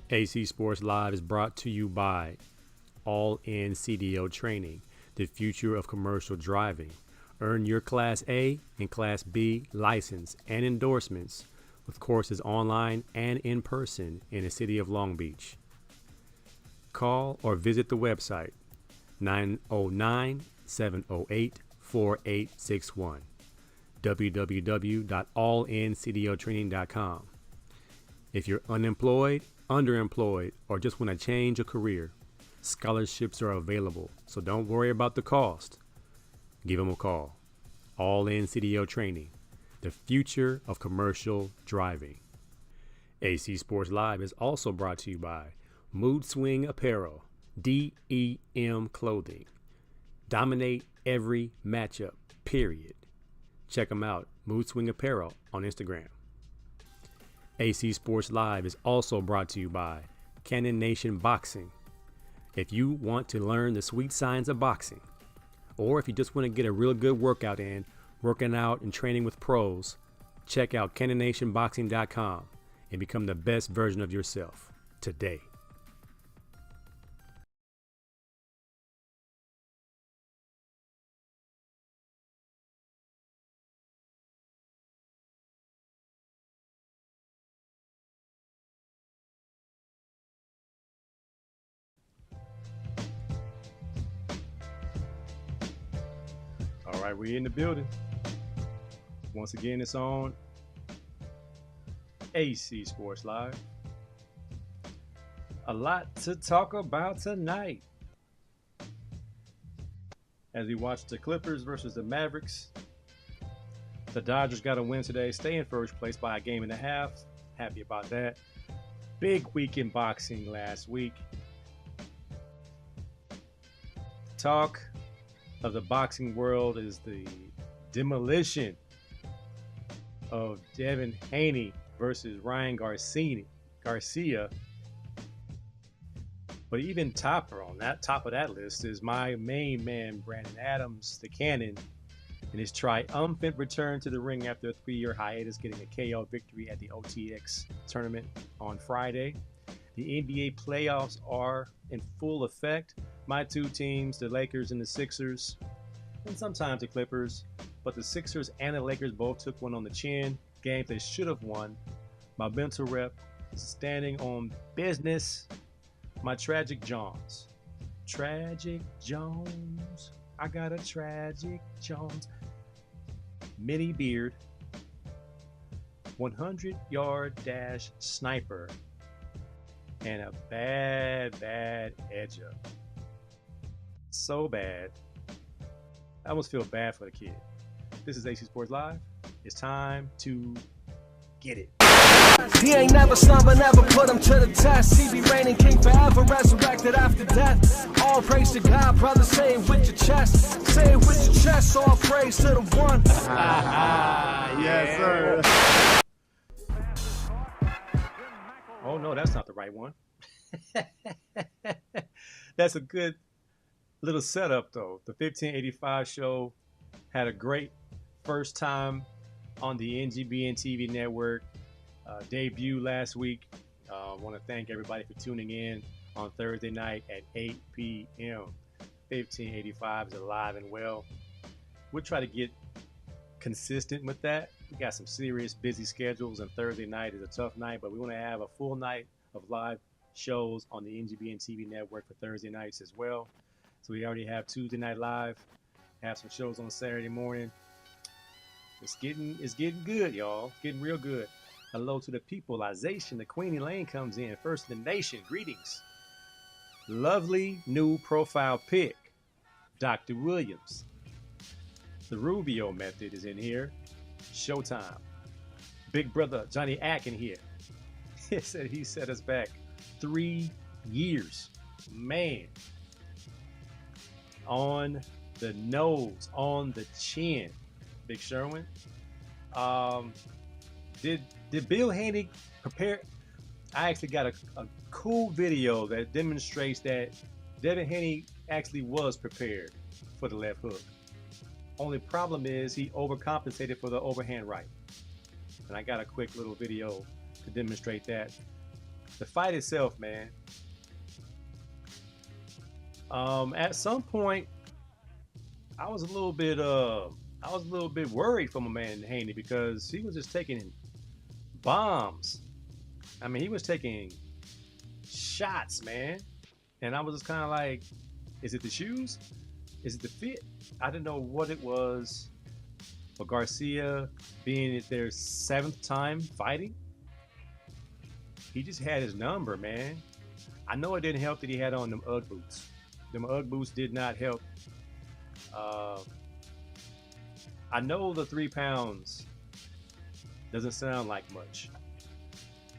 AC Sports Live is brought to you by All In CDO Training, the future of commercial driving. Earn your Class A and Class B license and endorsements with courses online and in person in the city of Long Beach. Call or visit the website 909-708-4861, www.allincdotraining.com. If you're unemployed, underemployed, or just want to change a career, scholarships are available, so don't worry about the cost. Give them a call. All In CDO Training, the future of commercial driving. AC Sports Live is also brought to you by Mood Swing Apparel, DEM Clothing. Dominate every matchup, period. Check them out, Mood Swing Apparel on Instagram. AC Sports Live is also brought to you by Cannon Nation Boxing. If you want to learn the sweet science of boxing, or if you just want to get a real good workout in, working out and training with pros, check out CannonNationBoxing.com and become the best version of yourself today. All right, we're in the building. Once again, it's on AC Sports Live. A lot to talk about tonight as we watch the Clippers versus the Mavericks. The Dodgers got a win today, stay in first place by a game and a half. Happy about that. Big week in boxing last week. Talk of the boxing world is the demolition of Devin Haney versus Ryan Garcia. But even top of that list is my main man, Brandon Adams, the Cannon, in his triumphant return to the ring after a 3-year hiatus, getting a KO victory at the OTX tournament on Friday. The NBA playoffs are in full effect. My two teams, the Lakers and the Sixers, and sometimes the Clippers, but the Sixers and the Lakers both took one on the chin. Games they should have won. My mental rep is standing on business. My tragic Jawns. Tragic Jawns. I got a tragic Jawns. Mini beard. 100-yard dash sniper. And a bad edge up. So bad. I almost feel bad for the kid. This is AC Sports Live. It's time to get it. He ain't never slumber, never put him to the test. He be reigning king forever, resurrected after death. All praise to God, brother, say it with your chest. Say it with your chest, all praise to the one. Yes, sir. Oh, no, that's not the right one. That's a good little setup, though. The 1585 show had a great first time on the NGBN TV network. Debut last week. I want to thank everybody for tuning in on Thursday night at 8 p.m. 1585 is alive and well. We'll try to get consistent with that. We got some serious busy schedules, and Thursday night is a tough night, but we want to have a full night of live shows on the NGBN TV network for Thursday nights as well. So we already have Tuesday Night Live, have some shows on Saturday morning. It's getting good, y'all. It's getting real good. Hello to the peopleization. The Queenie Lane comes in first in the nation. Greetings. Lovely new profile pic, Dr. Williams. The Rubio method is in here. Showtime. Big brother Johnny Ack in here. He said he set us back 3 years. Man. On the nose, on the chin. Big Sherwin. Did Bill Haney prepare? I actually got a cool video that demonstrates that Devin Haney actually was prepared for the left hook. Only problem is he overcompensated for the overhand right. And I got a quick little video to demonstrate that. the fight itself, man. At some point, I was a little bit worried for my man Haney because he was just taking bombs. I mean, he was taking shots, man. And I was just kind of like, is it the shoes? Is it the fit? I didn't know what it was. But Garcia, being at their 7th time fighting, he just had his number, man. I know it didn't help that he had on them Ugg boots. Them Ugg boots did not help. I know the 3 pounds doesn't sound like much,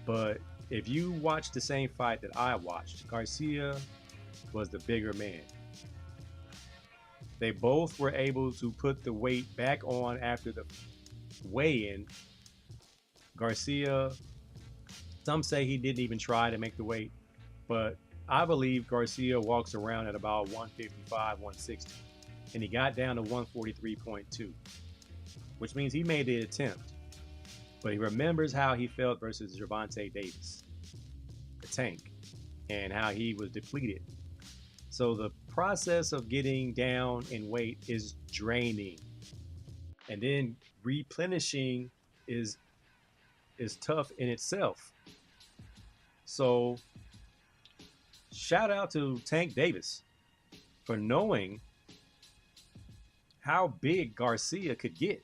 but if you watch the same fight that I watched, Garcia was the bigger man. They both were able to put the weight back on after the weigh-in. Garcia, some say he didn't even try to make the weight, but I believe Garcia walks around at about 155, 160, and he got down to 143.2, which means he made the attempt. But he remembers how he felt versus Gervonta Davis, the Tank, and how he was depleted. So the process of getting down in weight is draining, and then replenishing is tough in itself. So shout out to Tank Davis for knowing how big Garcia could get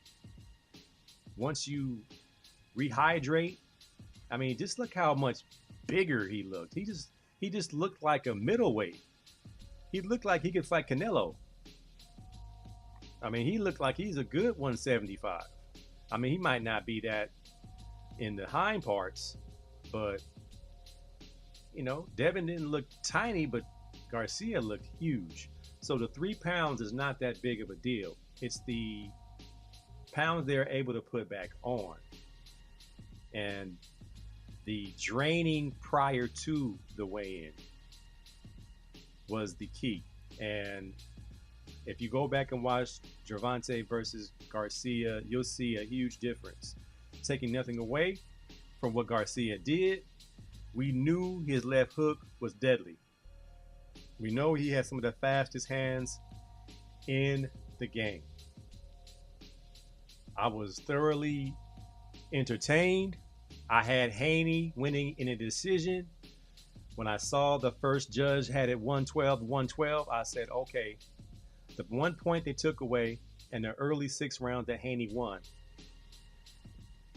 once you rehydrate. I mean, just look how much bigger he looked. He just looked like a middleweight. He looked like he could fight Canelo. I mean, he looked like he's a good 175. I mean, he might not be that in the hind parts, but you know, Devin didn't look tiny, but Garcia looked huge. So the 3 pounds is not that big of a deal. It's the pounds they're able to put back on. And the draining prior to the weigh-in was the key. And if you go back and watch Gervonta versus Garcia, you'll see a huge difference. Taking nothing away from what Garcia did, we knew his left hook was deadly. We know he had some of the fastest hands in the game. I was thoroughly entertained. I had Haney winning in a decision. When I saw the first judge had it 112, I said, okay, the 1 point they took away in the early 6 rounds that Haney won,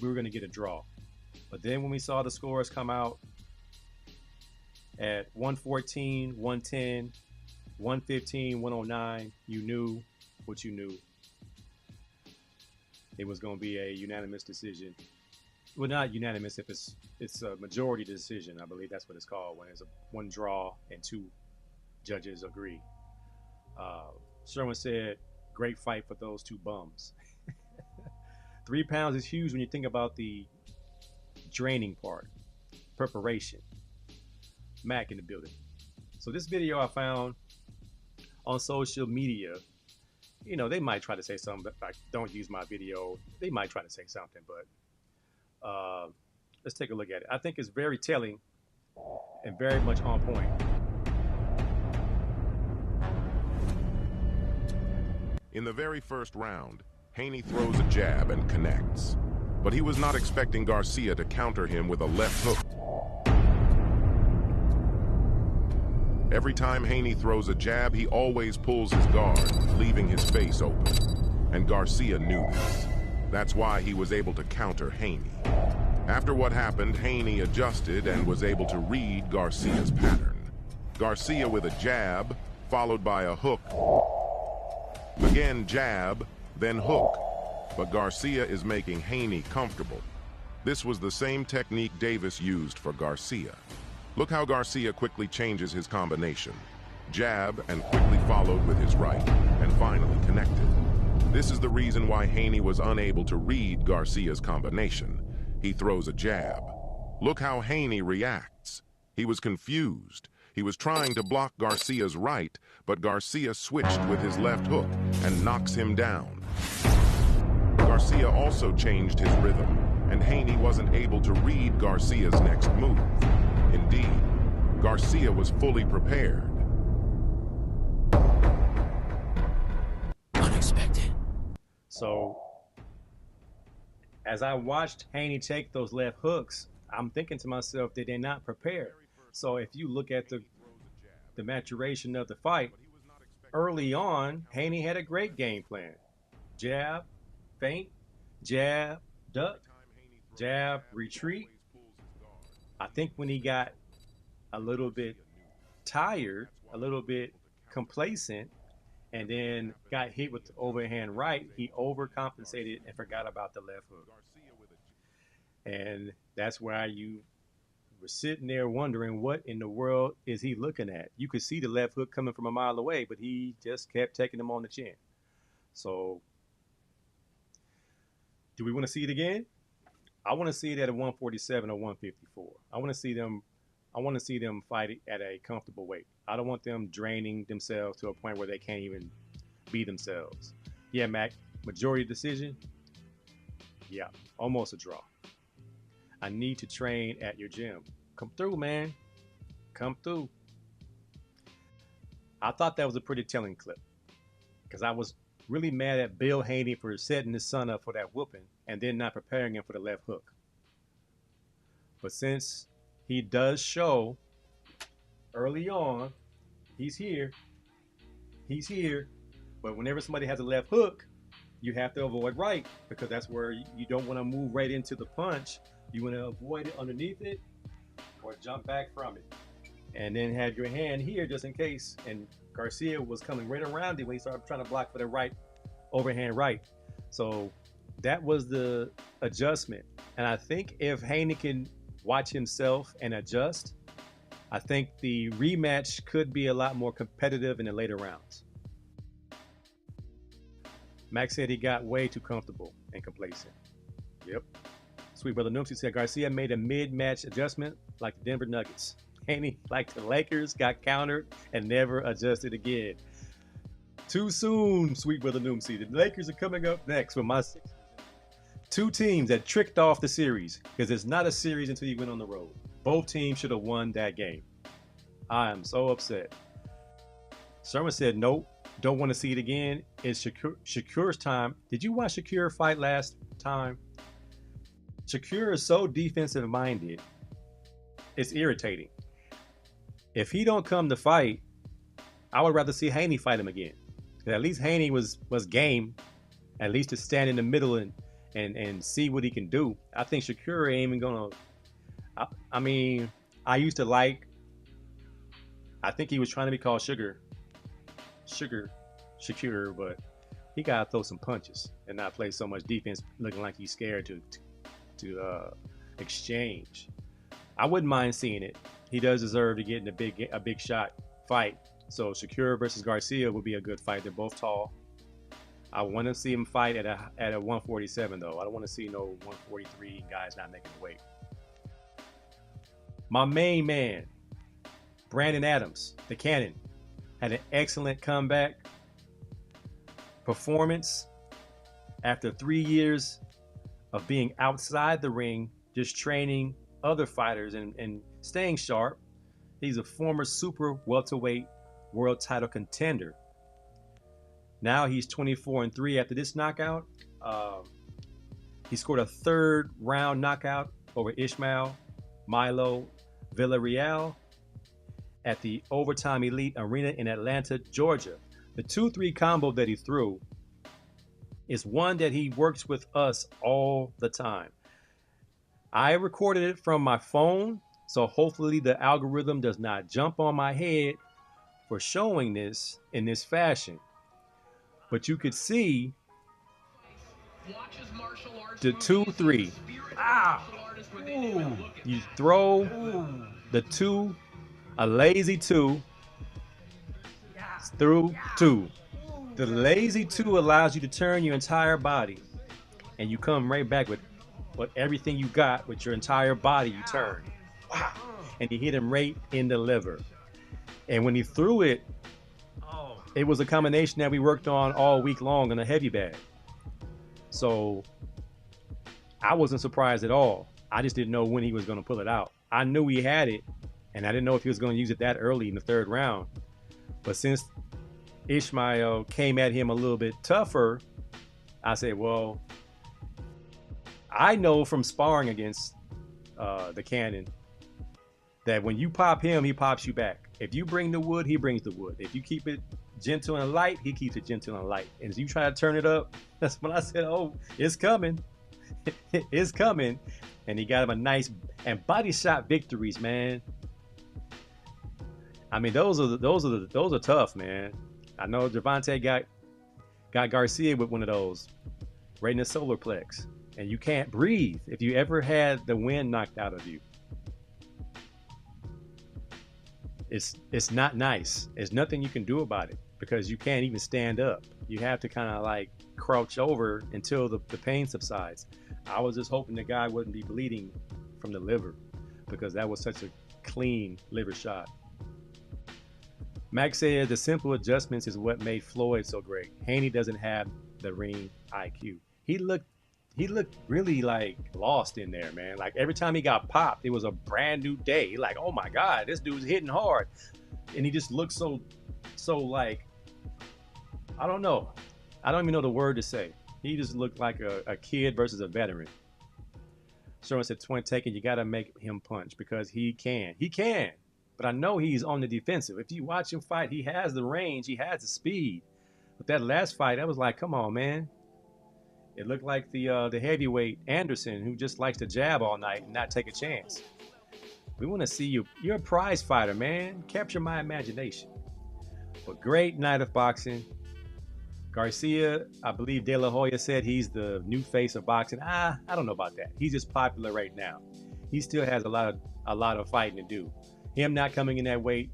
we were going to get a draw. But then when we saw the scores come out at 114, 110, 115, 109, you knew what you knew. It was going to be a unanimous decision. Well, not unanimous if it's a majority decision. I believe that's what it's called when it's a 1 draw and 2 judges agree. Sherman said, great fight for those 2 bums. 3 pounds is huge when you think about the draining part, preparation. Mac in the building. So this video I found on social media, you know, they might try to say something, like, don't use my video. They might try to say something, but let's take a look at it. I think it's very telling and very much on point. In the very first round, Haney throws a jab and connects, but he was not expecting Garcia to counter him with a left hook. Every time Haney throws a jab, he always pulls his guard, leaving his face open. And Garcia knew this. That's why he was able to counter Haney. After what happened, Haney adjusted and was able to read Garcia's pattern. Garcia with a jab, followed by a hook. Again jab, then hook. But Garcia is making Haney comfortable. This was the same technique Davis used for Garcia. Look how Garcia quickly changes his combination. Jab and quickly followed with his right, and finally connected. This is the reason why Haney was unable to read Garcia's combination. He throws a jab. Look how Haney reacts. He was confused. He was trying to block Garcia's right, but Garcia switched with his left hook and knocks him down. Garcia also changed his rhythm, and Haney wasn't able to read Garcia's next move. Indeed, Garcia was fully prepared. Unexpected. So as I watched Haney take those left hooks, I'm thinking to myself, did they not prepare? So if you look at the maturation of the fight, early on, Haney had a great game plan. Jab, feint, jab, duck, jab, retreat. I think when he got a little bit tired, a little bit complacent, and then got hit with the overhand right, he overcompensated and forgot about the left hook. And that's why you were sitting there wondering, what in the world is he looking at? You could see the left hook coming from a mile away, but he just kept taking him on the chin. So do we want to see it again? I want to see it at a 147 or 154. I want to see them fight at a comfortable weight. I don't want them draining themselves to a point where they can't even be themselves. Yeah, Mac, majority decision? Yeah, almost a draw. I need to train at your gym. Come through, man. Come through. I thought that was a pretty telling clip because I was really mad at Bill Haney for setting his son up for that whooping and then not preparing him for the left hook. But since he does show early on, he's here, but whenever somebody has a left hook, you have to avoid right because that's where you don't want to move right into the punch. You want to avoid it underneath it or jump back from it. And then have your hand here just in case. And Garcia was coming right around it when he started trying to block for the right, overhand right. So that was the adjustment. And I think if Haney can watch himself and adjust, I think the rematch could be a lot more competitive in the later rounds. Max said he got way too comfortable and complacent. Yep. Sweet Brother Noopsy said Garcia made a mid-match adjustment like the Denver Nuggets. Haney, like the Lakers, got countered and never adjusted again. Too soon, Sweet Brother Noopsy. The Lakers are coming up next with my two teams that tricked off the series because it's not a series until you went on the road. Both teams should have won that game. I am so upset. Sherman said, nope, don't want to see it again. It's Shakur's time. Did you watch Shakur fight last time? Shakur is so defensive minded. It's irritating. If he don't come to fight, I would rather see Haney fight him again. At least Haney was game, at least to stand in the middle and see what he can do. I think Shakur ain't even gonna. I mean, I used to like. I think he was trying to be called Shakur, but he gotta throw some punches and not play so much defense, looking like he's scared to exchange. I wouldn't mind seeing it. He does deserve to get in a big shot fight. So Shakur versus Garcia would be a good fight. They're both tall. I want to see him fight at a 147 though. I don't want to see no 143 guys not making the weight. My main man, Brandon Adams, the Cannon, had an excellent comeback performance after 3 years of being outside the ring, just training other fighters and staying sharp. He's a former super welterweight world title contender. Now he's 24-3 after this knockout. He scored a third round knockout over Ismael Milo Villarreal at the Overtime Elite Arena in Atlanta, Georgia. The 2-3 combo that he threw is one that he works with us all the time. I recorded it from my phone, so hopefully the algorithm does not jump on my head for showing this in this fashion. But you could see the 2-3. Ooh. You throw the 2, a lazy 2 through 2. The lazy 2 allows you to turn your entire body, and you come right back with everything you got with your entire body. You turn, wow, and he hit him right in the liver. And when he threw it, it was a combination that we worked on all week long in a heavy bag. So I wasn't surprised at all. I just didn't know when he was going to pull it out. I knew he had it, And I didn't know if he was going to use it that early in the third round. But since Ishmael came at him a little bit tougher, I said, well, I know from sparring against the Cannon that when you pop him, he pops you back. If you bring the wood, he brings the wood. If you keep it gentle and light, he keeps it gentle and light. And if you try to turn it up, that's when I said, oh, it's coming. It's coming. And he got him a nice and body shot victories, man. I mean, those are tough, man. I know Gervonta got Garcia with one of those right in the solar plex, and you can't breathe if you ever had the wind knocked out of you. It's not nice. There's nothing you can do about it because you can't even stand up. You have to kind of like crouch over until the pain subsides. I was just hoping the guy wouldn't be bleeding from the liver because that was such a clean liver shot. Max said the simple adjustments is what made Floyd so great. Haney doesn't have the ring IQ. He looked really like lost in there, man. Like every time he got popped, it was a brand new day. Like, oh my God, this dude's hitting hard. And he just looked so like, I don't know. I don't even know the word to say. He just looked like a kid versus a veteran. Sherman said, Twin Taken, you got to make him punch because he can. He can. But I know he's on the defensive. If you watch him fight, he has the range. He has the speed. But that last fight, I was like, come on, man. It looked like the heavyweight Anderson who just likes to jab all night and not take a chance. We want to see you. You're a prize fighter, man. Capture my imagination. But great night of boxing. Garcia, I believe De La Hoya said he's the new face of boxing. I don't know about that. He's just popular right now. He still has a lot of fighting to do. Him not coming in that weight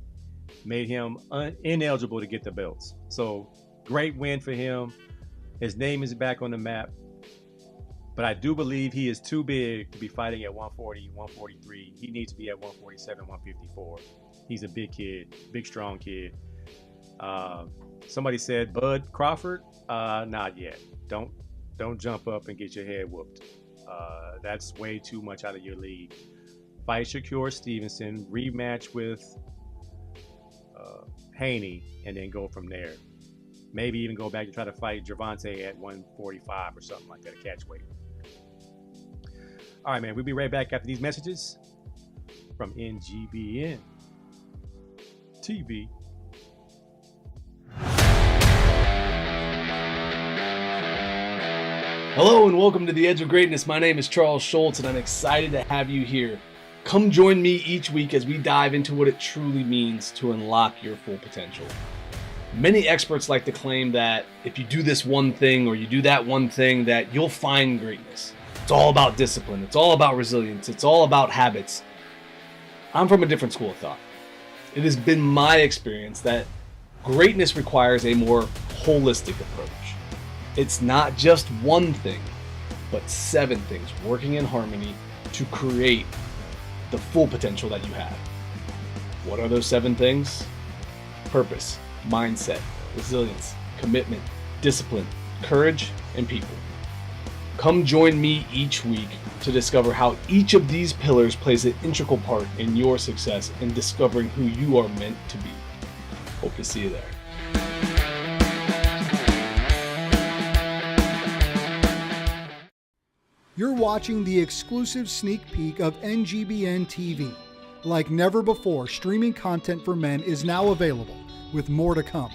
made him ineligible to get the belts. So great win for him. His name is back on the map. But I do believe he is too big to be fighting at 140, 143. He needs to be at 147, 154. He's a big kid, big, strong kid. Somebody said, Bud Crawford? Not yet. Don't jump up and get your head whooped. That's way too much out of your league. Fight Shakur Stevenson, rematch with Haney, and then go from there. Maybe even go back to try to fight Gervonta at 145 or something like that, a catch weight. All right, man, we'll be right back after these messages from NGBN TV. Hello and welcome to The Edge of Greatness. My name is Charles Schultz and I'm excited to have you here. Come join me each week as we dive into what it truly means to unlock your full potential. Many experts like to claim that if you do this one thing or you do that one thing, that you'll find greatness. It's all about discipline. It's all about resilience. It's all about habits. I'm from a different school of thought. It has been my experience that greatness requires a more holistic approach. It's not just one thing, but 7 things working in harmony to create the full potential that you have. What are those 7 things? Purpose, mindset, resilience, commitment, discipline, courage, and people. Come join me each week to discover how each of these pillars plays an integral part in your success and discovering who you are meant to be. Hope to see you there. You're watching the exclusive sneak peek of NGBN TV. Like never before, streaming content for men is now available, with more to come.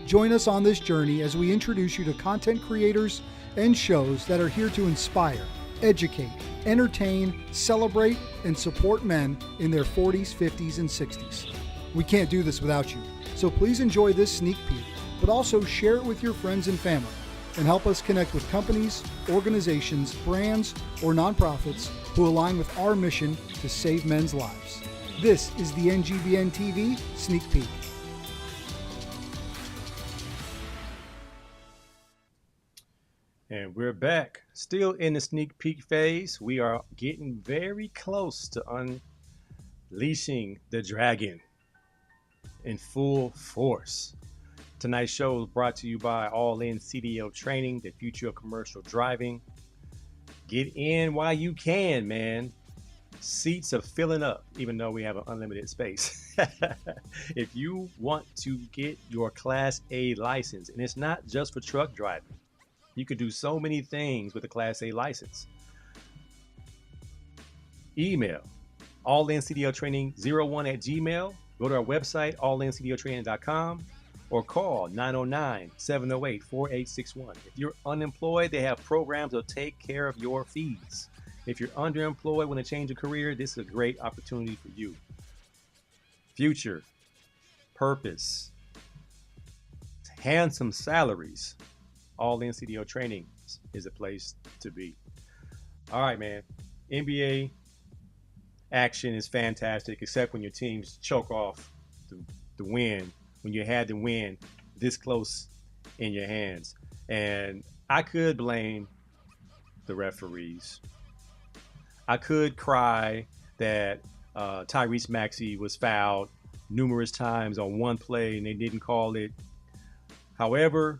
Join us on this journey as we introduce you to content creators and shows that are here to inspire, educate, entertain, celebrate, and support men in their 40s, 50s, and 60s. We can't do this without you, so please enjoy this sneak peek, but also share it with your friends and family, and help us connect with companies, organizations, brands, or nonprofits who align with our mission to save men's lives. This is the NGBN TV Sneak Peek. And we're back, still in the sneak peek phase. We are getting very close to unleashing the dragon in full force. Tonight's show is brought to you by All In CDL Training, the future of commercial driving. Get in while you can, man. Seats are filling up, even though we have an unlimited space. If you want to get your Class A license, and it's not just for truck driving, you could do so many things with a Class A license. Email allincdotraining01@gmail. Go to our website, allincdotraining.com, or call 909-708-4861. If you're unemployed, they have programs that take care of your fees. If you're underemployed, want to change your career, this is a great opportunity for you. Future, purpose, handsome salaries. All in CDO Training is a place to be. All right, man. NBA action is fantastic, except when your teams choke off the win, when you had the win this close in your hands. And I could blame the referees. I could cry that Tyrese Maxey was fouled numerous times on one play and they didn't call it. However,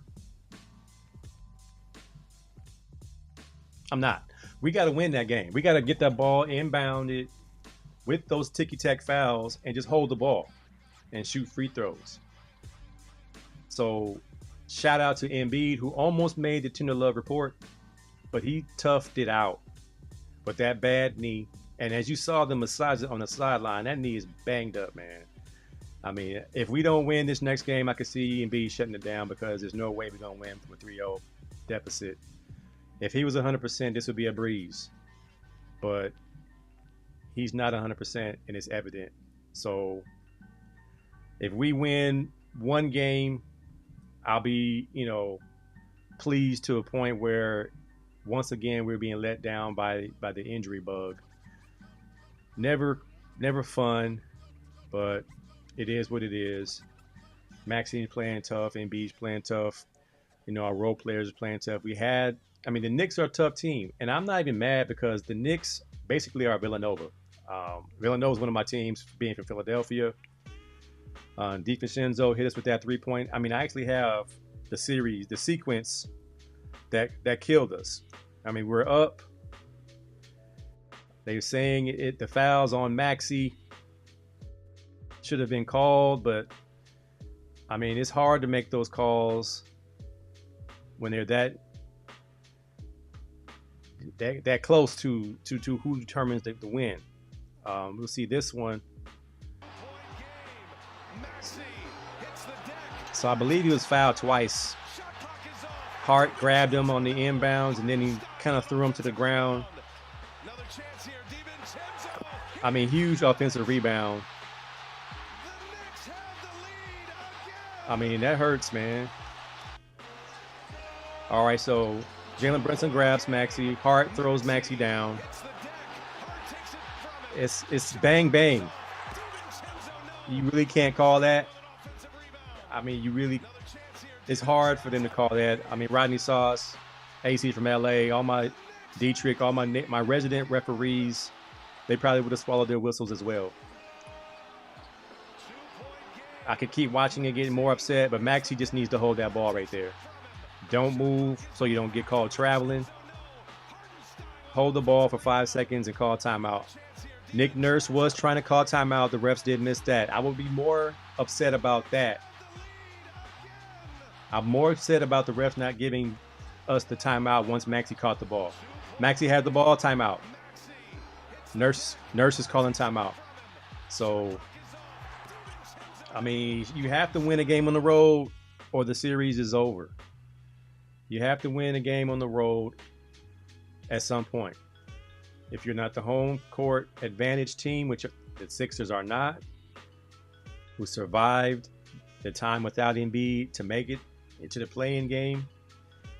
I'm not. We got to win that game. We got to get that ball inbounded with those ticky-tack fouls and just hold the ball and shoot free throws. So shout out to Embiid, who almost made the Tender Love report, but he toughed it out. But that bad knee, and as you saw the massage on the sideline, that knee is banged up, man. I mean, if we don't win this next game, I could see Embiid shutting it down because there's no way we're going to win from a 3-0 deficit. If he was 100%, this would be a breeze. But he's not 100%, and it's evident. So if we win one game, I'll be, pleased to a point where once again we're being let down by the injury bug. Never fun, but it is what it is. Maxine's playing tough, Embiid's playing tough. Our role players are playing tough. The Knicks are a tough team, and I'm not even mad because the Knicks basically are Villanova. Villanova is one of my teams, being from Philadelphia. DiVincenzo hit us with that 3-point. I actually have the sequence that killed us. We're up. They're saying the fouls on Maxey should have been called, but it's hard to make those calls when they're that close to who determines the win. We'll see this one. So I believe he was fouled twice. Hart grabbed him on the inbounds, and then he kind of threw him to the ground. Huge offensive rebound. That hurts, man. All right, so Jalen Brunson grabs Maxey. Hart throws Maxey down. It's bang, bang. You really can't call that. It's hard for them to call that. Rodney Sauce, AC from LA, all my Dietrich, all my resident referees, they probably would have swallowed their whistles as well. I could keep watching and getting more upset, but Maxey just needs to hold that ball right there. Don't move so you don't get called traveling. Hold the ball for 5 seconds and call timeout. Nick Nurse was trying to call timeout. The refs did miss that. I would be more upset about that. I'm more upset about the refs not giving us the timeout once Maxey caught the ball. Maxey had the ball, timeout. Nurse is calling timeout. So, you have to win a game on the road or the series is over. You have to win a game on the road at some point. If you're not the home court advantage team, which the Sixers are not, who survived the time without Embiid to make it into the play-in game,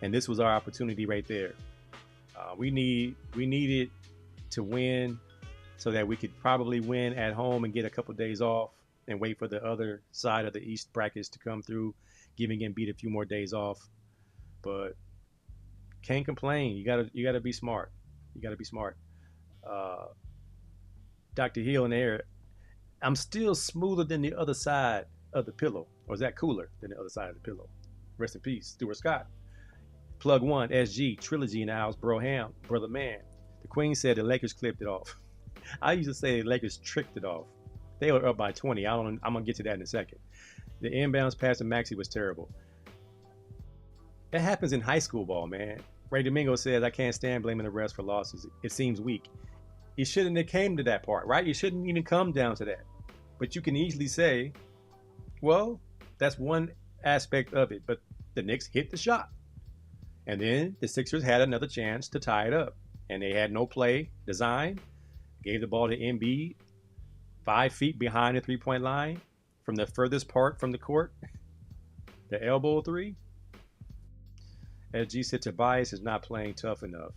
and this was our opportunity right there. We needed to win so that we could probably win at home and get a couple days off and wait for the other side of the East brackets to come through, giving Embiid a few more days off. But can't complain. You gotta be smart. You gotta be smart. Dr. Hill in there. I'm still smoother than the other side of the pillow. Or is that cooler than the other side of the pillow? Rest in peace, Stuart Scott. Plug One, SG, Trilogy in the house, Bro Ham, Brother Man. The Queen said the Lakers clipped it off. I used to say the Lakers tricked it off. They were up by 20. I'm gonna get to that in a second. The inbounds pass to Maxey was terrible. It happens in high school ball, man. Ray Domingo says, I can't stand blaming the refs for losses. It seems weak. You shouldn't have came to that part, right? You shouldn't even come down to that. But you can easily say, well, that's one aspect of it. But the Knicks hit the shot. And then the Sixers had another chance to tie it up. And they had no play design. Gave the ball to Embiid, 5 feet behind the three-point line, from the furthest part from the court. The elbow three. As G said, Tobias is not playing tough enough.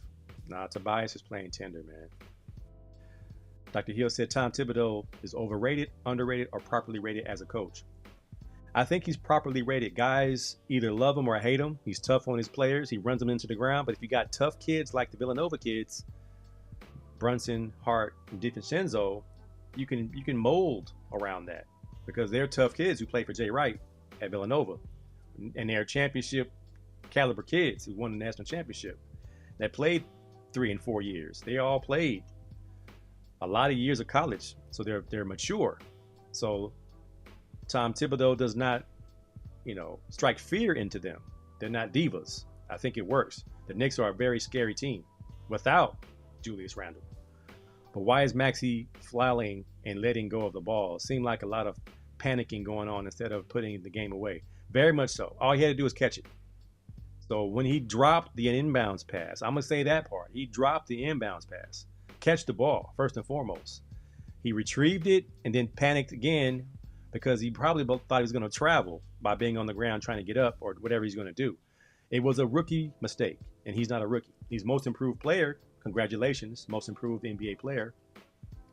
Nah, Tobias is playing tender, man. Dr. Hill said Tom Thibodeau is overrated, underrated, or properly rated as a coach. I think he's properly rated. Guys either love him or hate him. He's tough on his players. He runs them into the ground. But if you got tough kids like the Villanova kids, Brunson, Hart, and DiVincenzo, you can mold around that because they're tough kids who play for Jay Wright at Villanova. And they're championship caliber kids who won the national championship that played 3 and 4 years. They all played a lot of years of college, so they're mature. So Tom Thibodeau does not, strike fear into them. They're not divas. I think it works. The Knicks are a very scary team without Julius Randle. But why is Maxey flailing and letting go of the ball? It seemed like a lot of panicking going on instead of putting the game away. Very much so. All he had to do was catch it. So when he dropped the inbounds pass, I'm going to say that part. He dropped the inbounds pass. Catch the ball, first and foremost. He retrieved it and then panicked again because he probably thought he was going to travel by being on the ground trying to get up or whatever he's going to do. It was a rookie mistake, and he's not a rookie. He's most improved player. Congratulations, most improved NBA player.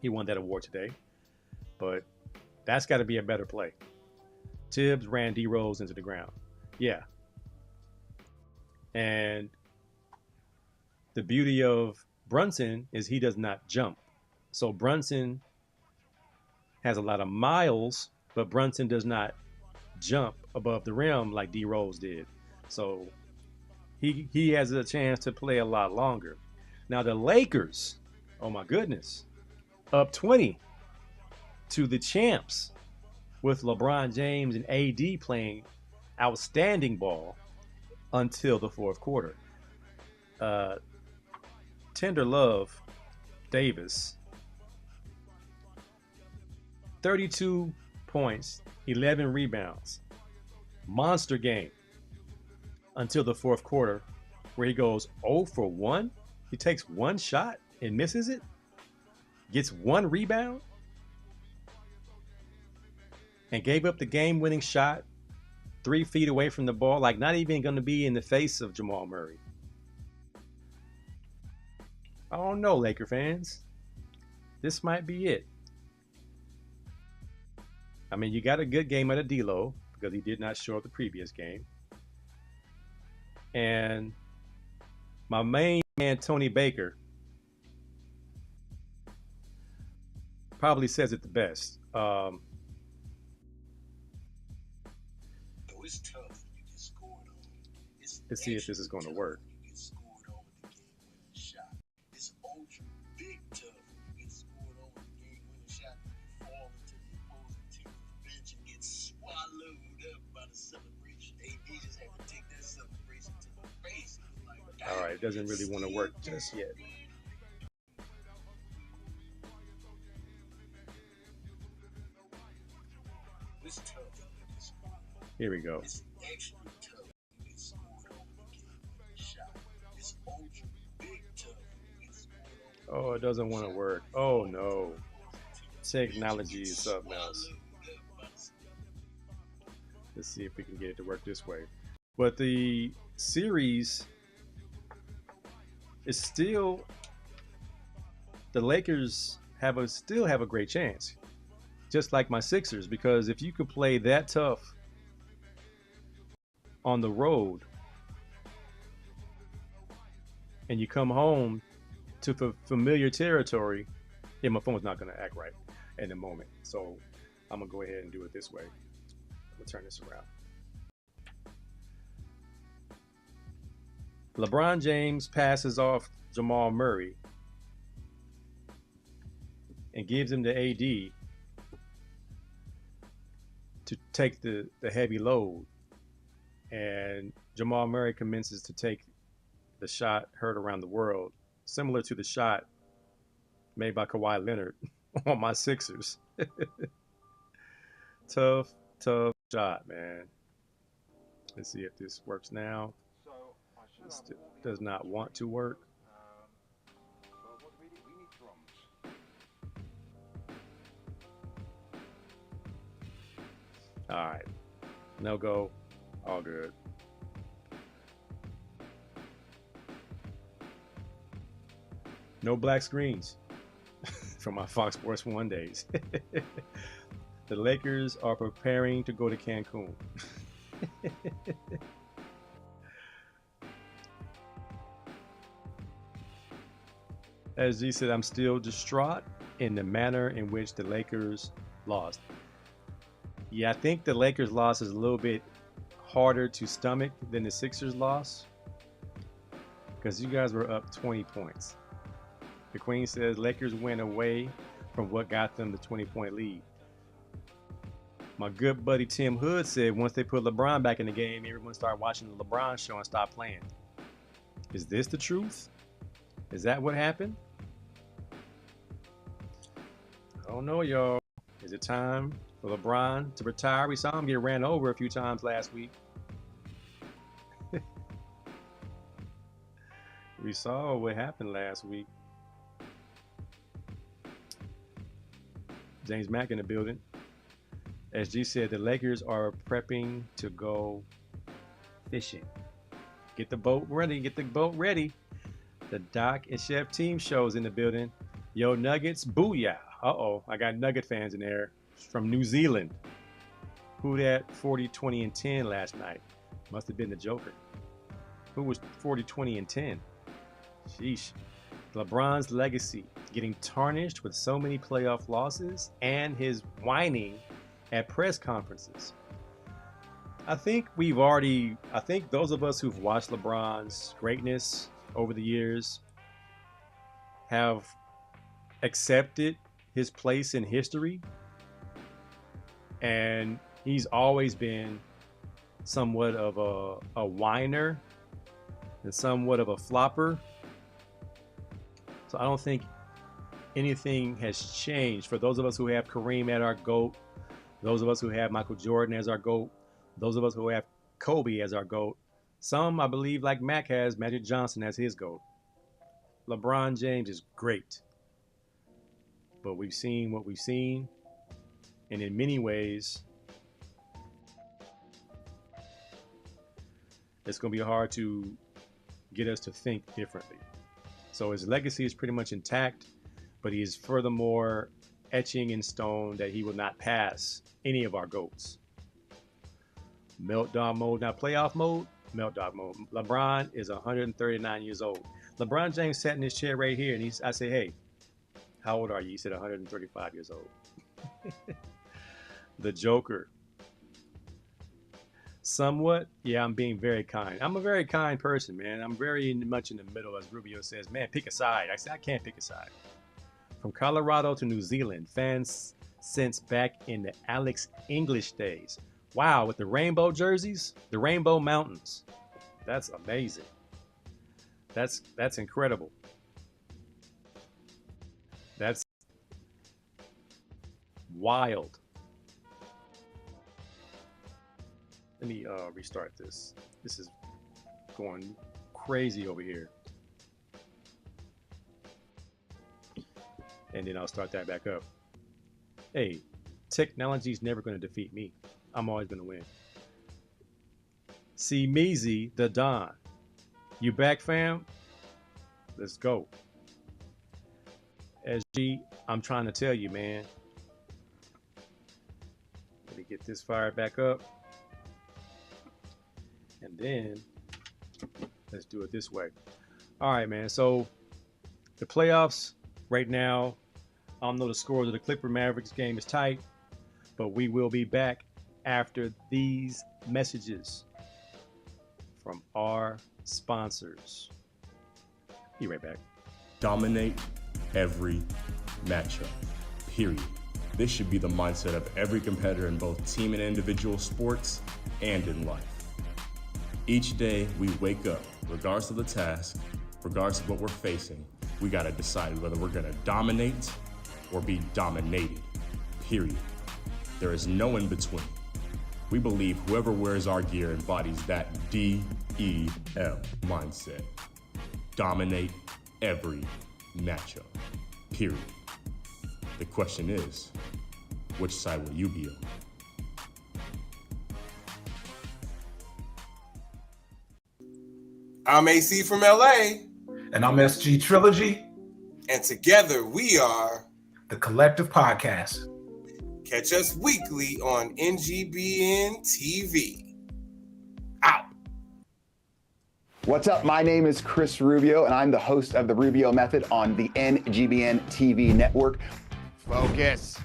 He won that award today. But that's got to be a better play. Tibbs ran D Rose into the ground. Yeah. And the beauty of Brunson is he does not jump. So Brunson has a lot of miles, but Brunson does not jump above the rim like D Rose did. So he has a chance to play a lot longer. Now the Lakers, oh my goodness, up 20 to the champs with LeBron James and AD playing outstanding ball until the fourth quarter. Tender Love Davis, 32 points, 11 rebounds. Monster game until the fourth quarter where he goes 0 for 1. He takes one shot and misses it, gets one rebound, and gave up the game-winning shot 3 feet away from the ball, like not even going to be in the face of Jamal Murray. I don't know, Laker fans. This might be it. I mean, you got a good game out of D'Lo because he did not show up the previous game. And my main man, Tony Baker, probably says it the best. It's tough when you get scored on. Let's see if this is going to work. You get scored on with the game-winning shot. It's ultra big tough when you get scored on with the game-winning shot and you fall into the opposing team's bench and get swallowed up by the celebration. AD just had to take that celebration to the face. Like, all right, it doesn't really want to work just yet. it's tough. Here we go. It's extra tough when you get scored on with the game-winning shot. It's ultra big tough when you get scored on. Oh, it doesn't want to work. Oh no. Technology is something else. Let's see if we can get it to work this way. But the series is still, the Lakers still have a great chance. Just like my Sixers, because if you could play that tough on the road and you come home to familiar territory, yeah, my phone's not going to act right in the moment. So I'm going to go ahead and do it this way. I'm going to turn this around. LeBron James passes off Jamal Murray. and gives him the AD to take the heavy load. And Jamal Murray commences to take the shot heard around the world, similar to the shot made by Kawhi Leonard on my Sixers. Tough shot, man. Let's see if this works now. This does not want to work. All right, no go, all good. No black screens from my Fox Sports 1 days. The Lakers are preparing to go to Cancun. As G said, I'm still distraught in the manner in which the Lakers lost. Yeah, I think the Lakers loss is a little bit harder to stomach than the Sixers loss, because you guys were up 20 points. The Queen says Lakers went away from what got them the 20-point lead. My good buddy Tim Hood said once they put LeBron back in the game, everyone started watching the LeBron show and stopped playing. Is this the truth? Is that what happened? I don't know, y'all. Is it time for LeBron to retire? We saw him get ran over a few times last week. We saw what happened last week. James Mack in the building. As G said, the Lakers are prepping to go fishing. Get the boat ready. Get the boat ready. The Doc and Chef team shows in the building. Yo, Nuggets, booyah. Uh-oh, I got Nugget fans in there from New Zealand. Who that 40, 20, and 10 last night? Must have been the Joker. Who was 40, 20, and 10? Sheesh. LeBron's legacy getting tarnished with so many playoff losses and his whining at press conferences. I think those of us who've watched LeBron's greatness over the years have accepted his place in history. And he's always been somewhat of a whiner and somewhat of a flopper. So I don't think anything has changed. For those of us who have Kareem as our GOAT, those of us who have Michael Jordan as our GOAT, those of us who have Kobe as our GOAT, some, I believe, like Mac has Magic Johnson as his GOAT. LeBron James is great. But we've seen what we've seen. And in many ways, it's going to be hard to get us to think differently. So his legacy is pretty much intact, but he is furthermore etching in stone that he will not pass any of our GOATs. Meltdown mode. Now playoff mode, meltdown mode. LeBron is 139 years old. LeBron James sat in his chair right here, and I say, hey, how old are you? He said 135 years old. The Joker. Somewhat, yeah, I'm being very kind. I'm a very kind person, man. I'm very much in the middle, as Rubio says. Man, pick a side. I said I can't pick a side. From Colorado to New Zealand, fans since back in the Alex English days. Wow, with the rainbow jerseys, the Rainbow Mountains. That's amazing. That's incredible. That's wild. Let me restart this. This is going crazy over here. And then I'll start that back up. Hey, technology's never going to defeat me. I'm always going to win. See Meezy, the Don. You back, fam? Let's go. SG, I'm trying to tell you, man. Let me get this fired back up. And then let's do it this way. All right, man. So the playoffs right now, I don't know the scores of the Clipper Mavericks game is tight, but we will be back after these messages from our sponsors. Be right back. Dominate every matchup. period. This should be the mindset of every competitor in both team and individual sports and in life. Each day we wake up, regardless of the task, regardless of what we're facing, we gotta decide whether we're gonna dominate or be dominated, period. There is no in between. We believe whoever wears our gear embodies that DEM mindset. Dominate every matchup, period. The question is, which side will you be on? I'm AC from LA. And I'm SG Trilogy. And together we are the Collective Podcast. Catch us weekly on NGBN TV. Out. What's up? My name is Chris Rubio, and I'm the host of The Rubio Method on the NGBN TV network. Focus.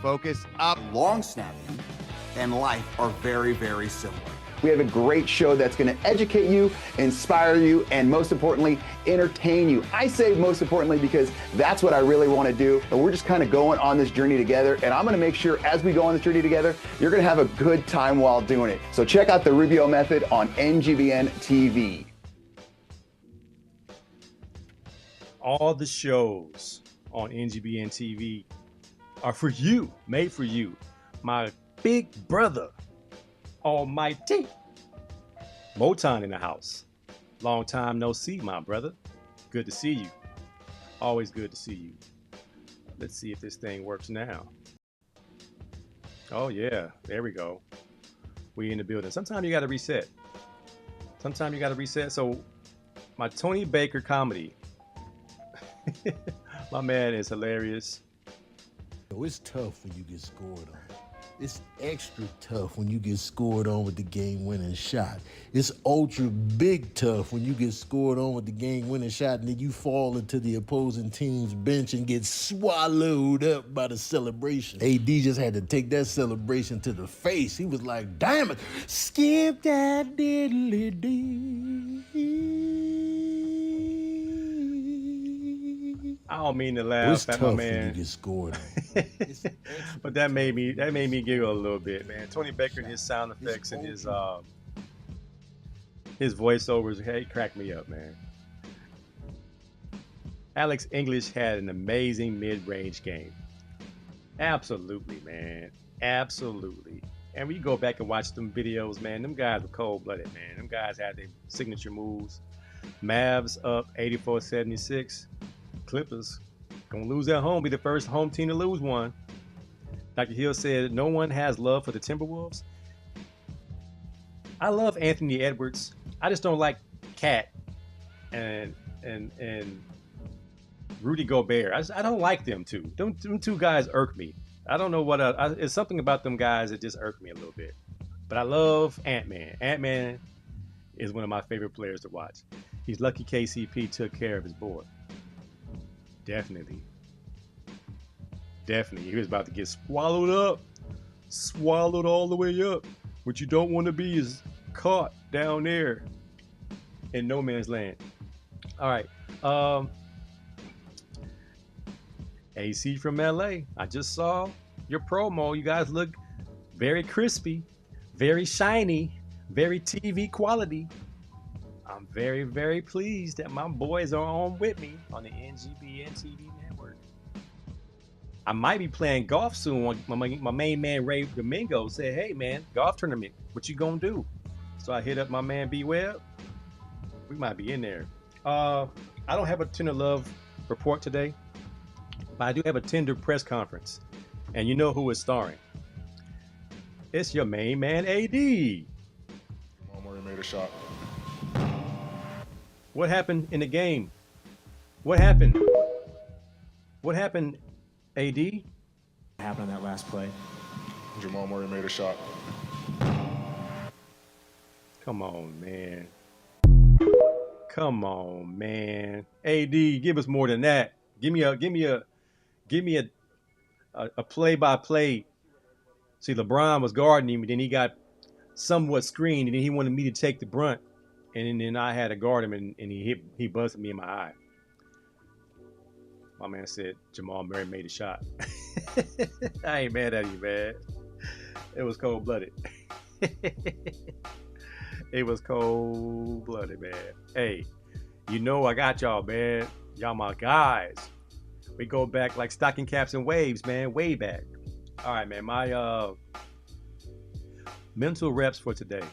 Focus up. Long snapping and life are very, very similar. We have a great show that's going to educate you, inspire you, and most importantly, entertain you. I say most importantly because that's what I really want to do. And we're just kind of going on this journey together. And I'm going to make sure as we go on this journey together, you're going to have a good time while doing it. So check out The Rubio Method on NGBN TV. All the shows on NGBN TV are for you, made for you. My big brother, Almighty. Motown in the house. Long time no see, my brother. Good to see you. Always good to see you. Let's see if this thing works now. Oh yeah, there we go. We in the building. Sometimes you got to reset. So my Tony Baker comedy. My man is hilarious. It's tough when you get scored on. It's extra tough when you get scored on with the game-winning shot. It's ultra big tough when you get scored on with the game-winning shot and then you fall into the opposing team's bench and get swallowed up by the celebration. AD just had to take that celebration to the face. He was like, damn it, skip that diddly-dee. I don't mean to laugh at my man. When you get scored on. But that made me giggle a little bit, man. Tony Baker and his sound effects and his voiceovers, hey, cracked me up, man. Alex English had an amazing mid-range game. Absolutely, man. Absolutely. And when you go back and watch them videos, man, them guys were cold-blooded, man. Them guys had their signature moves. Mavs up 84-76. Clippers gonna lose at home, be the first home team to lose one. Dr. Hill said no one has love for the Timberwolves. I love Anthony Edwards. I just don't like Cat and Rudy Gobert. I don't like them two. Them two guys irk me. I don't know what it's something about them guys that just irk me a little bit. But I love Ant-Man. Ant-Man is one of my favorite players to watch. He's lucky KCP took care of his boy. Definitely. He was about to get swallowed up. Swallowed all the way up. What you don't want to be is caught down there in no man's land. All right. AC from LA. I just saw your promo. You guys look very crispy, very shiny, very TV quality. I'm very, very pleased that my boys are on with me on the NGBN TV network. I might be playing golf soon. My main man, Ray Domingo, said, hey, man, golf tournament, what you gonna do? So I hit up my man, B-Web. We might be in there. I don't have a Tender Love report today, but I do have a Tender press conference. And you know who is starring. It's your main man, AD. Murray made a shot. What happened in the game? What happened? AD? What happened on that last play? Jamal Murray made a shot. Come on, man. AD, give us more than that. Give me a play-by-play. See, LeBron was guarding him, and then he got somewhat screened, and then he wanted me to take the brunt. And then I had to guard him, and he buzzed me in my eye. My man said Jamal Murray made a shot. I ain't mad at you, man. It was cold-blooded. It was cold-blooded, man. Hey, you know I got y'all, man. Y'all my guys. We go back like stocking caps and waves, man. Way back. All right, man. My mental reps for today.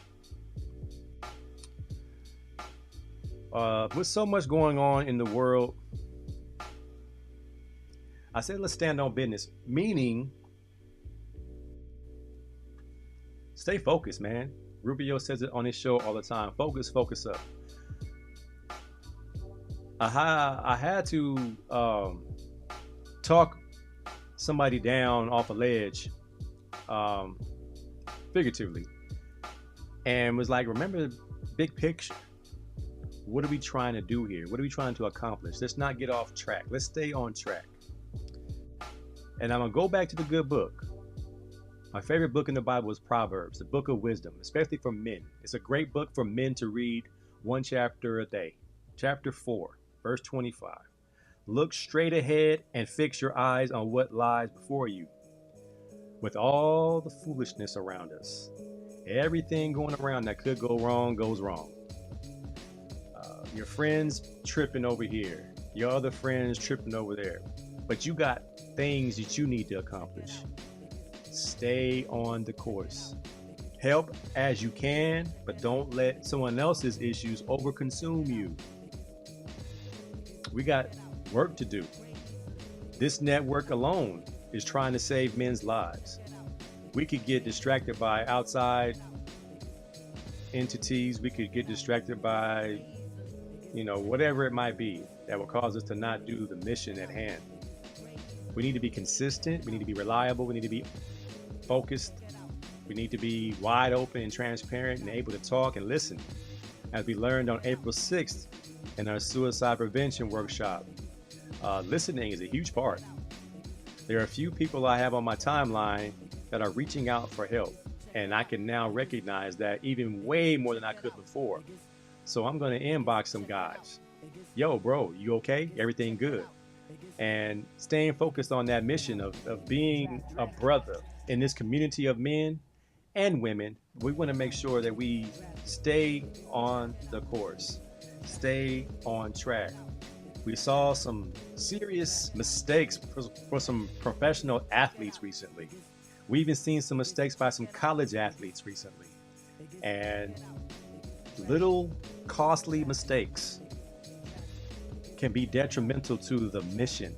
With so much going on in the world, I said let's stand on business. Meaning, stay focused, man. Rubio says it on his show all the time. Focus, focus up. I had to talk somebody down off a ledge, figuratively, and was like, remember the big picture. What are we trying to do here? What are we trying to accomplish? Let's not get off track. Let's stay on track. And I'm going to go back to the good book. My favorite book in the Bible is Proverbs, the book of wisdom, especially for men. It's a great book for men to read one chapter a day. Chapter 4, verse 25. Look straight ahead and fix your eyes on what lies before you. With all the foolishness around us, everything going around that could go wrong goes wrong. Your friends tripping over here, your other friends tripping over there, but you got things that you need to accomplish. Stay on the course. Help as you can, but don't let someone else's issues overconsume you. We got work to do. This network alone is trying to save men's lives. We could get distracted by outside entities. We could get distracted by, whatever it might be that will cause us to not do the mission at hand. We need to be consistent. We need to be reliable. We need to be focused. We need to be wide open and transparent and able to talk and listen. As we learned on April 6th in our suicide prevention workshop, listening is a huge part. There are a few people I have on my timeline that are reaching out for help, and I can now recognize that even way more than I could before. So I'm going to inbox some guys. Yo, bro, you okay? Everything good? And staying focused on that mission of being a brother in this community of men and women. We want to make sure that we stay on the course, stay on track. We saw some serious mistakes for some professional athletes recently. We even seen some mistakes by some college athletes recently. And little costly mistakes can be detrimental to the mission.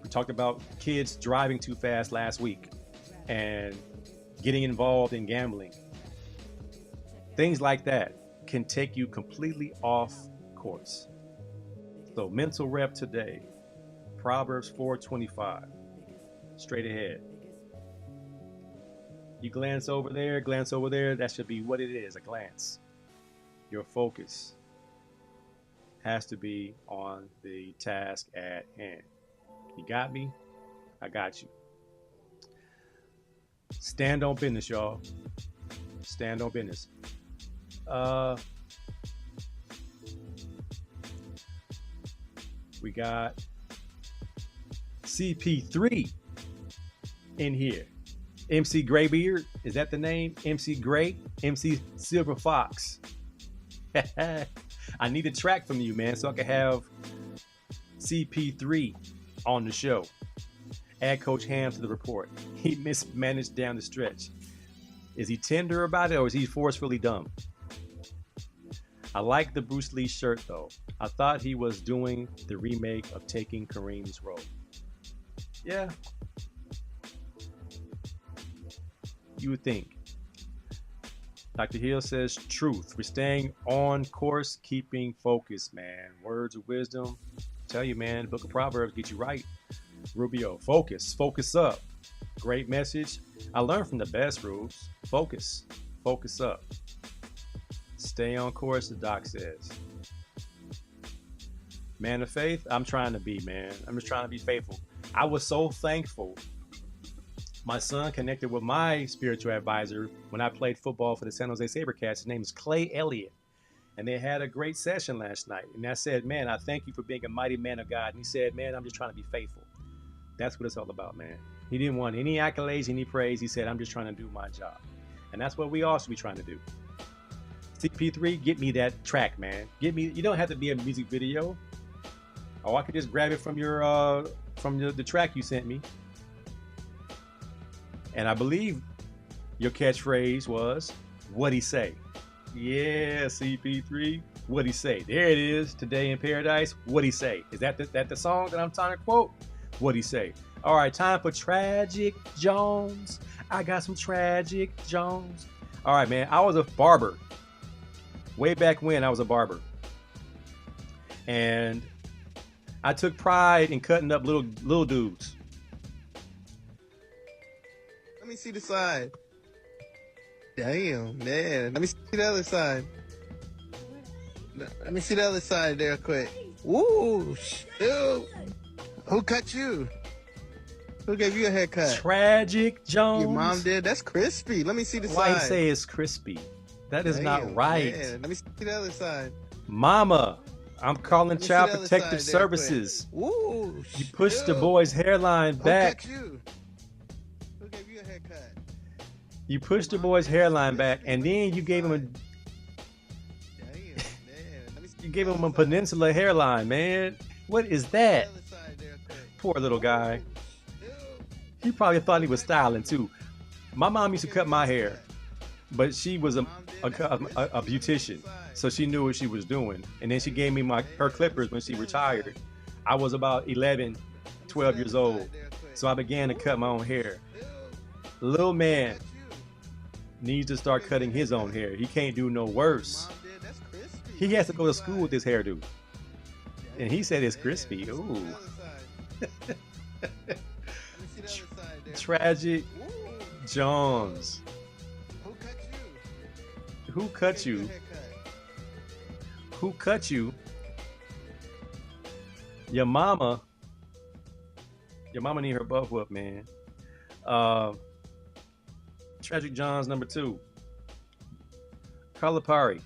We talked about kids driving too fast last week and getting involved in gambling. Things like that can take you completely off course. So mental rep today, Proverbs 4:25, straight ahead. You glance over there, that should be what it is, a glance. Your focus has to be on the task at hand. You got me? I got you. Stand on business, y'all. Stand on business. We got CP3 in here. MC Graybeard, is that the name? MC Gray? MC Silver Fox. I need a track from you, man, so I can have CP3 on the show. Add Coach Ham to the report. He mismanaged down the stretch. Is he tender about it or is he forcefully dumb? I like the Bruce Lee shirt though. I thought he was doing the remake of taking Kareem's role. Yeah. You would think. Dr. Hill says truth. We're staying on course, keeping focus, man. Words of wisdom. Tell you, man, the book of Proverbs get you right. Rubio, focus up. Great message. I learned from the best, Rubes. Focus up. Stay on course, the doc says. Man of faith, I'm trying to be, man. I'm just trying to be faithful. I was so thankful. My son connected with my spiritual advisor when I played football for the San Jose SaberCats. His name is Clay Elliott. And they had a great session last night. And I said, man, I thank you for being a mighty man of God. And he said, man, I'm just trying to be faithful. That's what it's all about, man. He didn't want any accolades, any praise. He said, I'm just trying to do my job. And that's what we all should be trying to do. CP3, get me that track, man. Get me, you don't have to be a music video. Oh, I could just grab it from your the track you sent me. And I believe your catchphrase was, what'd he say? Yeah, CP3, what'd he say? There it is, Today in Paradise, what'd he say? Is that the song that I'm trying to quote? What'd he say? All right, time for Tragic Jawns. I got some Tragic Jawns. All right, man, I was a barber. Way back when, I was a barber. And I took pride in cutting up little dudes. Let me see the side. Damn, man. Let me see the other side. Let me see the other side there quick. Woo, shoot. Who cut you? Who gave you a haircut? Tragic Jawns. Your mom did? That's crispy. Let me see the Why side. you say it's crispy? That is not right. Man. Let me see the other side. Mama, I'm calling Child Protective Services. Woo, you pushed the boy's hairline back. Who cut you? Who gave you a haircut? You pushed the boy's hairline back, and then you gave him you gave him a peninsula hairline, man. What is that? Poor little guy. He probably thought he was styling too. My mom used to cut my hair, but she was a beautician, so she knew what she was doing. And then she gave me her clippers when she retired. I was about 11, 12 years old, so I began to cut my own hair. Little man needs to start cutting his own hair. He can't do no worse. He has to go to school with this hairdo. And he said it's crispy. Ooh. Tragic Jawns. Who cut you? Who cut you? Your mama. Your mama need her butt whooped, man. Tragic Jawns number 2. Calipari.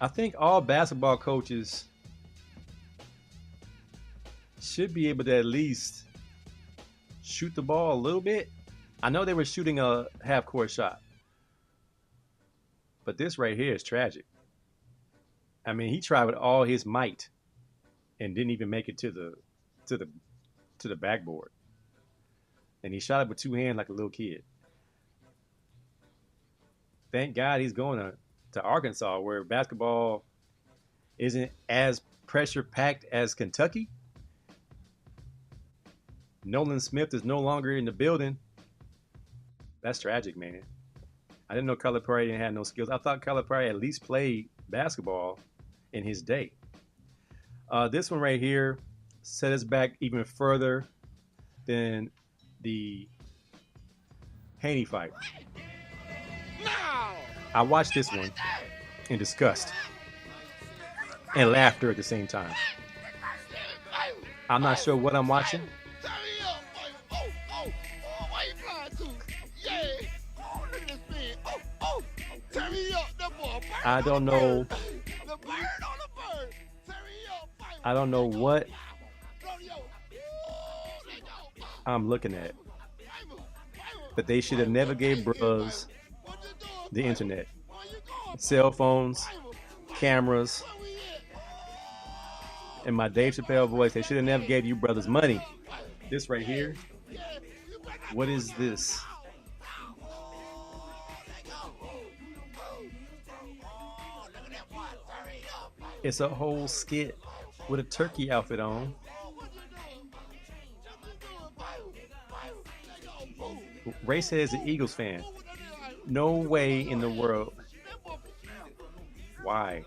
I think all basketball coaches should be able to at least shoot the ball a little bit. I know they were shooting a half-court shot, but this right here is tragic. I mean, he tried with all his might and didn't even make it to the backboard. And he shot it with 2 hands like a little kid. Thank God he's going to Arkansas, where basketball isn't as pressure-packed as Kentucky. Nolan Smith is no longer in the building. That's tragic, man. I didn't know Calipari didn't have no skills. I thought Calipari at least played basketball in his day. This one right here set us back even further than the Haney fight. I watched this one in disgust and laughter at the same time. I'm not sure what I'm watching. I don't know. I don't know what I'm looking at. But they should have never gave bros the internet, cell phones, cameras, and my Dave Chappelle voice. They should have never gave you brothers money. This right here, what is this? It's a whole skit with a turkey outfit on. Ray says the Eagles fan. No way in the world. Why?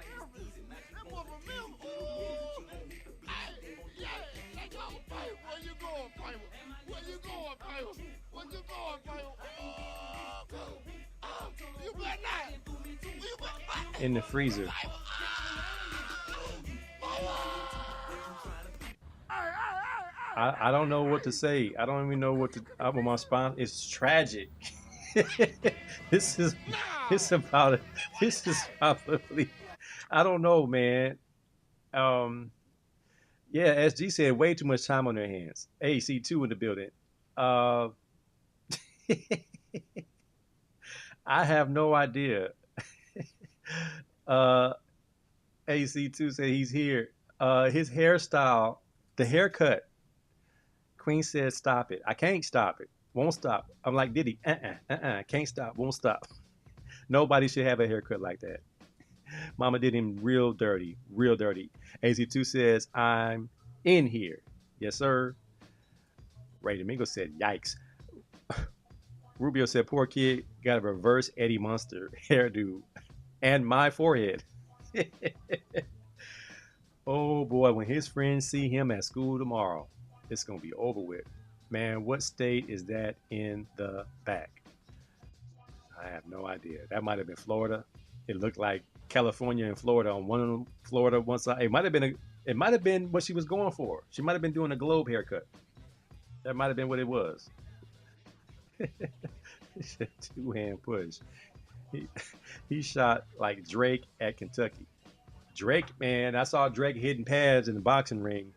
In the freezer. I don't know what to say. I don't even know what to. My spine is tragic. This is It's about it. This is probably, I don't know, man. Um, yeah, SG said way too much time on their hands. AC2 in the building. Uh, I have no idea. uh, AC2 said he's here. His hairstyle, the haircut. Queen said, "Stop it." I can't stop it. Won't stop. I'm like Diddy. Can't stop. Won't stop. Nobody should have a haircut like that. Mama did him real dirty, real dirty. AC2 says, "I'm in here." Yes, sir. Ray Domingo said, "Yikes." Rubio said, "Poor kid got a reverse Eddie Munster hairdo and my forehead." Oh boy, when his friends see him at school tomorrow, it's gonna be over with. Man, what state is that in the back? I have no idea. That might have been Florida. It looked like California and Florida on one Florida one side. It might have been what she was going for. She might have been doing a globe haircut. That might have been what it was. Two-hand push. He shot like Drake at Kentucky. Drake, man, I saw Drake hitting pads in the boxing ring,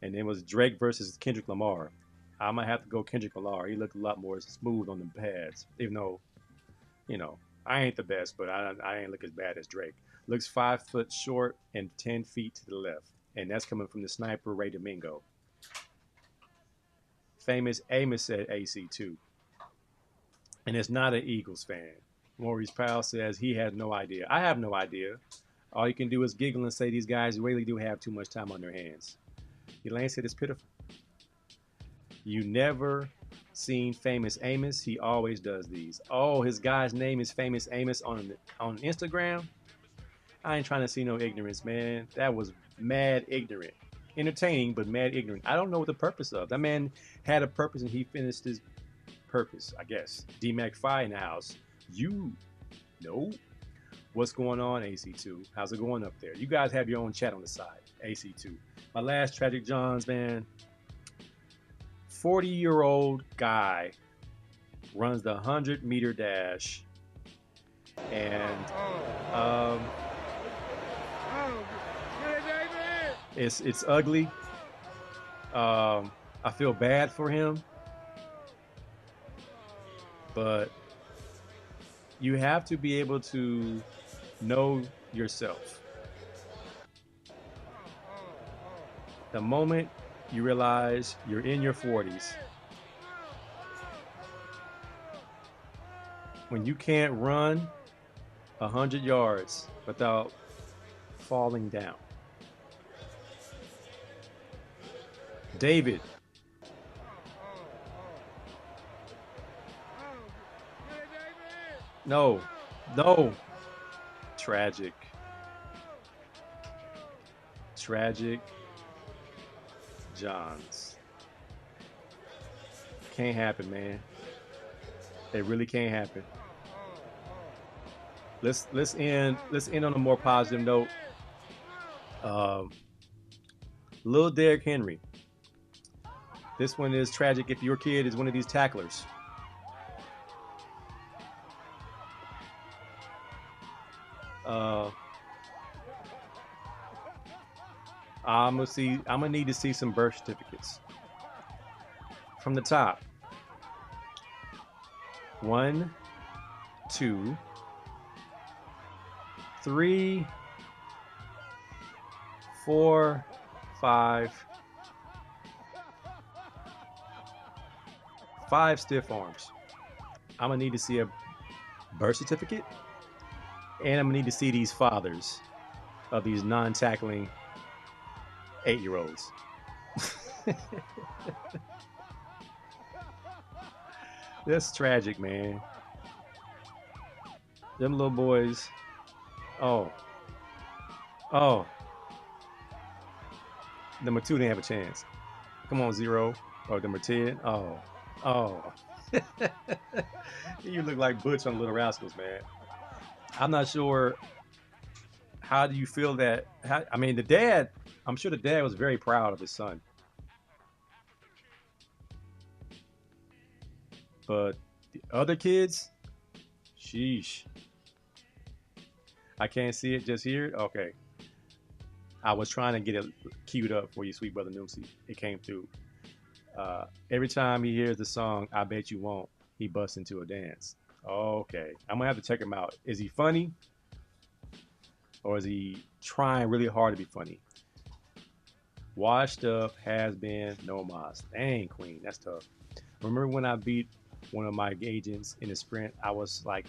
and it was Drake versus Kendrick Lamar. I might have to go Kendrick Lamar. He looked a lot more smooth on the pads, even though, I ain't the best, but I ain't look as bad as Drake. Looks 5 foot short and 10 feet to the left, and that's coming from the sniper Ray Domingo. Famous Amos said AC2, and it's not an Eagles fan. Maurice Powell says he has no idea. I have no idea. All you can do is giggle and say these guys really do have too much time on their hands. Elaine said it's pitiful. You never seen Famous Amos? He always does these. Oh, his guy's name is Famous Amos on Instagram? I ain't trying to see no ignorance, man. That was mad ignorant. Entertaining, but mad ignorant. I don't know what the purpose of. That man had a purpose and he finished his purpose, I guess. D-Mac-Fi in the house. You know what's going on, AC2? How's it going up there? You guys have your own chat on the side, AC2. My last tragic Jawns, man. 40-year-old guy runs the 100-meter dash, and it's ugly. I feel bad for him, but you have to be able to know yourself. The moment you realize you're in your 40s, when you can't run 100 yards without falling down. David. No. Tragic. Jawns. Can't happen, man. It really can't happen. Let's end on a more positive note. Little Derrick Henry. This one is tragic if your kid is one of these tacklers. I'm gonna need to see some birth certificates from the top. 1, 2, 3, 4, 5. 5 stiff arms. I'm gonna need to see a birth certificate, and I'm gonna need to see these fathers of these non-tackling 8-year-olds. That's tragic, man. Them little boys. Oh. Number 2 didn't have a chance. Come on, 0. Or number 10. Oh. You look like Butch on Little Rascals, man. I'm not sure. How do you feel that? The dad, I'm sure the dad was very proud of his son. But the other kids, Sheesh. I can't see it, just hear it? Okay. I was trying to get it queued up for you, sweet brother Noosey. It came through. Every time he hears the song, I Bet You Won't, he busts into a dance. Okay. I'm going to have to check him out. Is he funny? Or is he trying really hard to be funny? Washed up, has been, no mas. Dang, Queen. That's tough. Remember when I beat one of my agents in a sprint? I was like,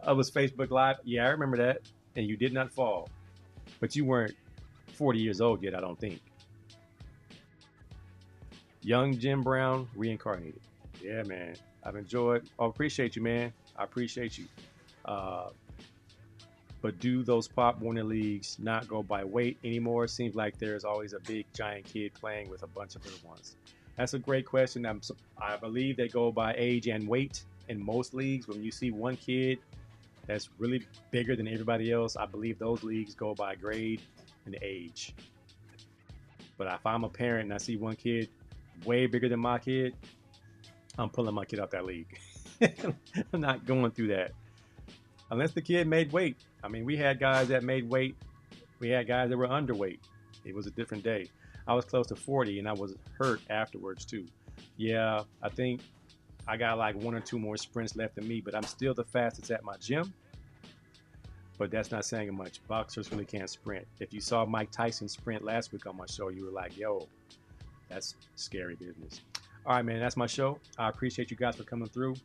I was Facebook Live. Yeah, I remember that. And you did not fall. But you weren't 40 years old yet, I don't think. Young Jim Brown reincarnated. Yeah, man. I've enjoyed. I appreciate you, man. I appreciate you. But do those Pop Warner leagues not go by weight anymore? Seems like there's always a big giant kid playing with a bunch of little ones. That's a great question. I believe they go by age and weight in most leagues. When you see one kid that's really bigger than everybody else, I believe those leagues go by grade and age. But if I'm a parent and I see one kid way bigger than my kid, I'm pulling my kid out that league. I'm not going through that. Unless the kid made weight. I mean, we had guys that made weight. We had guys that were underweight. It was a different day. I was close to 40 and I was hurt afterwards too. Yeah, I think I got like 1 or 2 more sprints left in me, but I'm still the fastest at my gym. But that's not saying much. Boxers really can't sprint. If you saw Mike Tyson sprint last week on my show, you were like, yo, that's scary business. All right, man, that's my show. I appreciate you guys for coming through.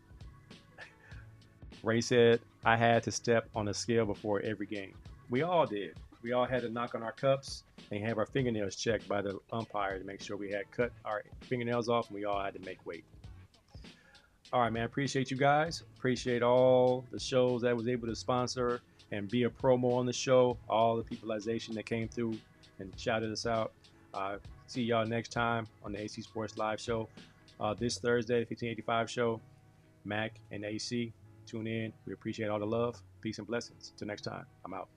Ray said, I had to step on a scale before every game. We all did. We all had to knock on our cups and have our fingernails checked by the umpire to make sure we had cut our fingernails off, and we all had to make weight. All right, man, appreciate you guys. Appreciate all the shows that I was able to sponsor and be a promo on the show, all the peopleization that came through and shouted us out. See y'all next time on the AC Sports Live show. This Thursday, the 1585 show, Mac and AC. Tune in. We appreciate all the love. Peace and blessings. Till next time. I'm out.